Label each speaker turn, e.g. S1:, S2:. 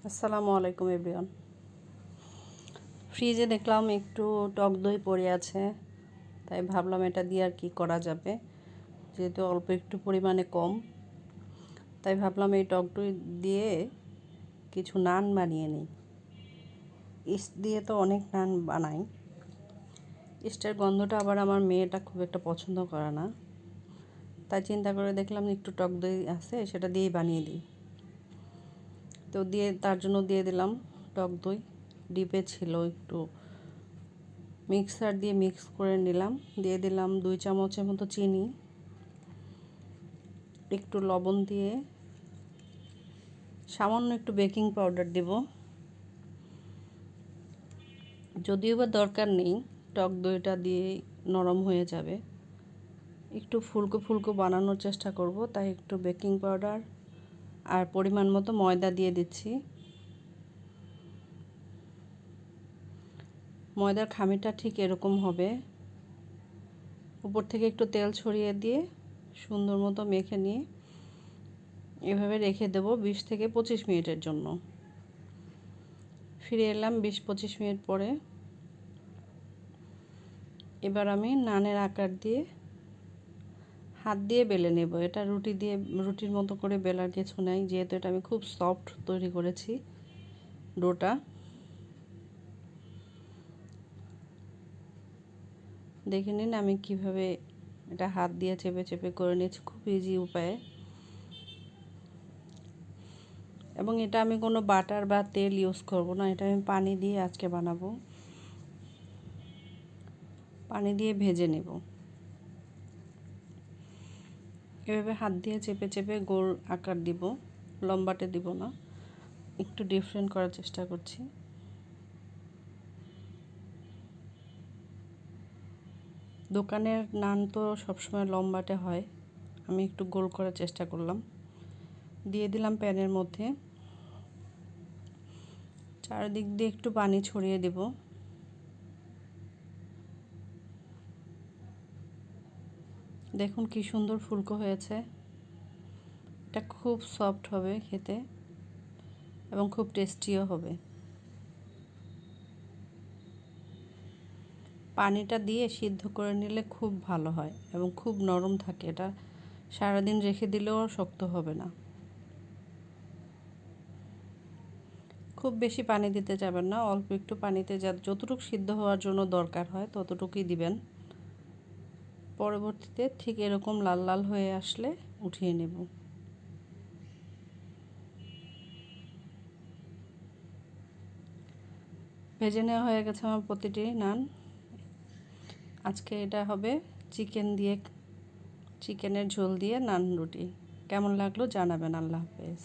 S1: আসসালামু আলাইকুম এভরিওয়ান। ফ্রিজে দেখলাম একটু টক দই পড়ে আছে, তাই ভাবলাম এটা দিয়ে আর কি করা যাবে, যেহেতু অল্প একটু পরিমাণে কম, তাই ভাবলাম এই টক দই দিয়ে কিছু নান বানিয়ে নিই। ইস্ট দিয়ে তো অনেক নান বানাই, ইস্টের গন্ধটা আবার আমার মেয়েটা খুব একটা পছন্দ করে না, তাই চিন্তা করে দেখলাম একটু টক দই আছে সেটা দিয়েই বানিয়ে দিই। তো তার জন্য দিয়ে দিলাম টক দই। ডিপে ছিল, একটু মিক্সার দিয়ে মিক্স করে নিলাম। দিয়ে দিলাম 2 চামচের মতো চিনি, একটু লবণ দিয়ে সামান্য একটু বেকিং পাউডার দেব, যদিও বা দরকার নেই, টক দইটা দিয়ে নরম হয়ে যাবে। একটু ফুলকো ফুলকো বানানোর চেষ্টা করব, তাই একটু বেকিং পাউডার আর পরিমাণ মতো ময়দা দিয়ে দিচ্ছি। ময়দার খামিটা ঠিক এরকম হবে। উপর থেকে একটু তেল ছড়িয়ে দিয়ে সুন্দর মতো মেখে নিয়ে এভাবে রেখে দেব 20 থেকে 25 মিনিটের জন্য। ফিরে এলাম 20-25 মিনিট পরে। এবার আমি নানের আকার দিয়ে হাত দিয়ে বেলে নেব। এটা রুটির মতো করে বেলার কিছু নাই, যেহেতু এটা আমি খুব সফট তৈরি করেছি ডোটা। দেখে নিন আমি কিভাবে এটা হাত দিয়ে চেপে চেপে করে নিয়েছি, খুব ইজি উপায়ে। এবং এটা আমি কোনো বাটার বা তেল ইউজ করব না, এটা আমি পানি দিয়ে আজকে বানাবো। পানি দিয়ে ভেজে নেব। এভাবে হাত দিয়ে চেপে চেপে গোল আকার দিব, লম্বাটে দিব না, একটু ডিফারেন্ট করার চেষ্টা করছি। দোকানের নান তো সবসময় লম্বাটে হয়, আমি একটু গোল করার চেষ্টা করলাম। দিয়ে দিলাম প্যানের মধ্যে, চারিদিক দিয়ে একটু পানি ছড়িয়ে দেব। দেখুন কি সুন্দর ফুলকো হয়েছে। এটা খুব সফট হবে খেতে এবং খুব টেস্টিও হবে। পানিটা দিয়ে সিদ্ধ করে নিলে খুব ভালো হয় এবং খুব নরম থাকে। এটা সারাদিন রেখে দিলেও শক্ত হবে না। খুব বেশি পানি দিতে যাবেন না, অল্প একটু পানিতে যতটুকু সিদ্ধ হওয়ার জন্য দরকার হয় ততটুকুই দিবেন। পরবর্তীতে ঠিক এরকম লাল লাল হয়ে আসলে উঠিয়ে নেব। ভেজে নেওয়া হয়ে গেছে আমার প্রতিটি নান। আজকে এটা হবে চিকেনের ঝোল দিয়ে নান রুটি। কেমন লাগলো জানাবেন। আল্লাহ হাফেজ।